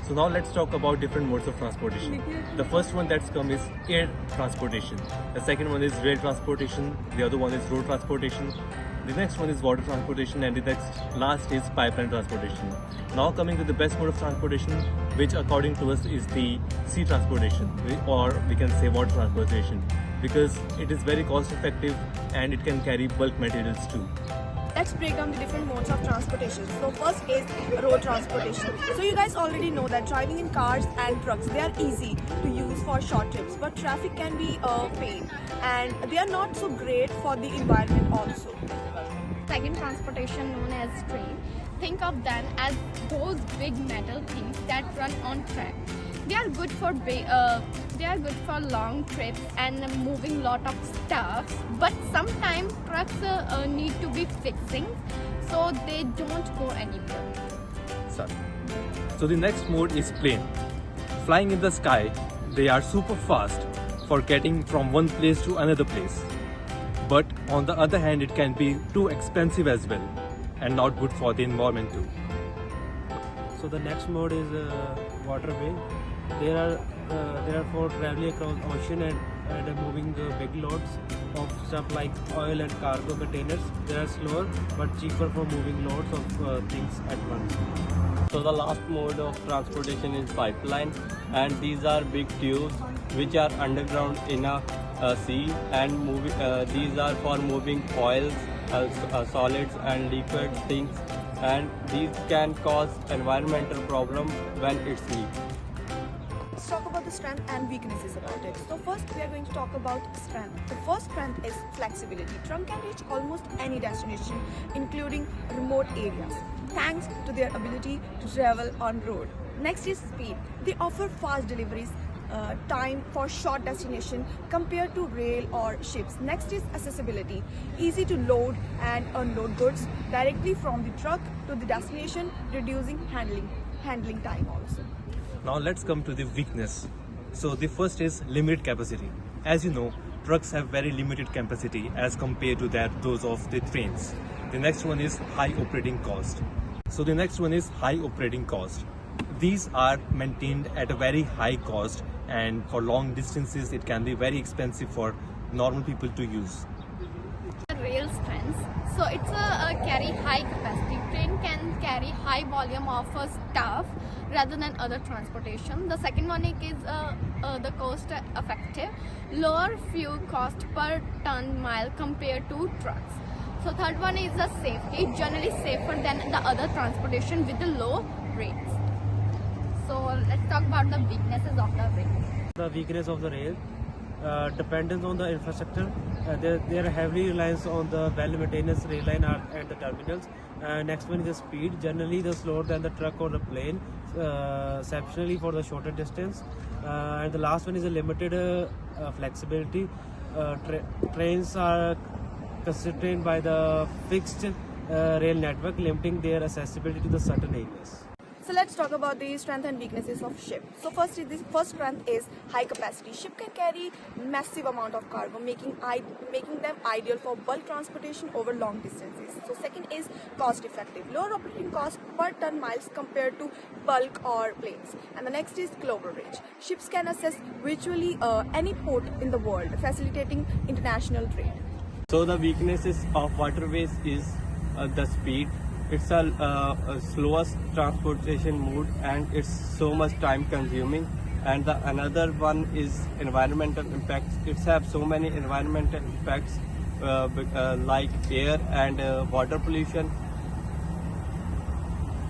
So now let's talk about different modes of transportation. The first one that's come is air transportation. The second one is rail transportation. The other one is road transportation. The next one is water transportation, and the next last is pipeline transportation. Now coming to the best mode of transportation, which according to us is the sea transportation, or we can say water transportation, because it is very cost effective and it can carry bulk materials too. Let's break down the different modes of transportation. So first is road transportation. So you guys already know that driving in cars and trucks, they are easy to use for short trips, but traffic can be a pain, and they are not so great for the environment also. Second transportation, known as train. Think of them as those big metal things that run on track. They are good for long trips and moving lot of stuff. But sometimes trucks need to be fixing, so they don't go anywhere. So the next mode is plane. Flying in the sky, they are super fast for getting from one place to another place. But on the other hand, it can be too expensive as well and not good for the environment too. So the next mode is waterway. There are for traveling across ocean and moving big loads of stuff like oil and cargo containers. They are slower but cheaper for moving loads of things at once. So the last mode of transportation is pipeline, and these are big tubes which are underground in a sea, and these are for moving oils, solids and liquid things, and these can cause environmental problem when it's leak. Let's talk about the strength and weaknesses about it. So first we are going to talk about strength. The first strength is flexibility. Trunk can reach almost any destination, including remote areas, thanks to their ability to travel on road. Next is speed. They offer fast deliveries time for short destination compared to rail or ships. Next is accessibility. Easy to load and unload goods directly from the truck to the destination, reducing handling time also. Now let's come to the weakness. So the first is limited capacity. As you know, trucks have very limited capacity as compared to those of the trains. The next one is high operating cost. These are maintained at a very high cost, and for long distances it can be very expensive for normal people to use. Rail strengths. So it's a carry high capacity. Train can carry high volume of stuff rather than other transportation. The second one is the cost effective, lower fuel cost per ton mile compared to trucks. So third one is the safety, generally safer than the other transportation with the low rates. So let's talk about the weaknesses of the rail. The weakness of the rail, dependence on the infrastructure. They are heavily reliance on the well-maintenance rail line and the terminals. Next one is the speed, generally the slower than the truck or the plane, exceptionally for the shorter distance. And the last one is a limited flexibility. Trains are constrained by the fixed rail network, limiting their accessibility to the certain areas. So let's talk about the strength and weaknesses of ship. So first strength is high capacity. Ship can carry massive amount of cargo, making them ideal for bulk transportation over long distances. So second is cost effective. Lower operating cost per ton miles compared to bulk or planes. And the next is global reach. Ships can access virtually any port in the world, facilitating international trade. So the weaknesses of waterways is the speed. It's a slowest transportation mode, and it's so much time consuming. And the another one is environmental impacts. It have so many environmental impacts like air and water pollution,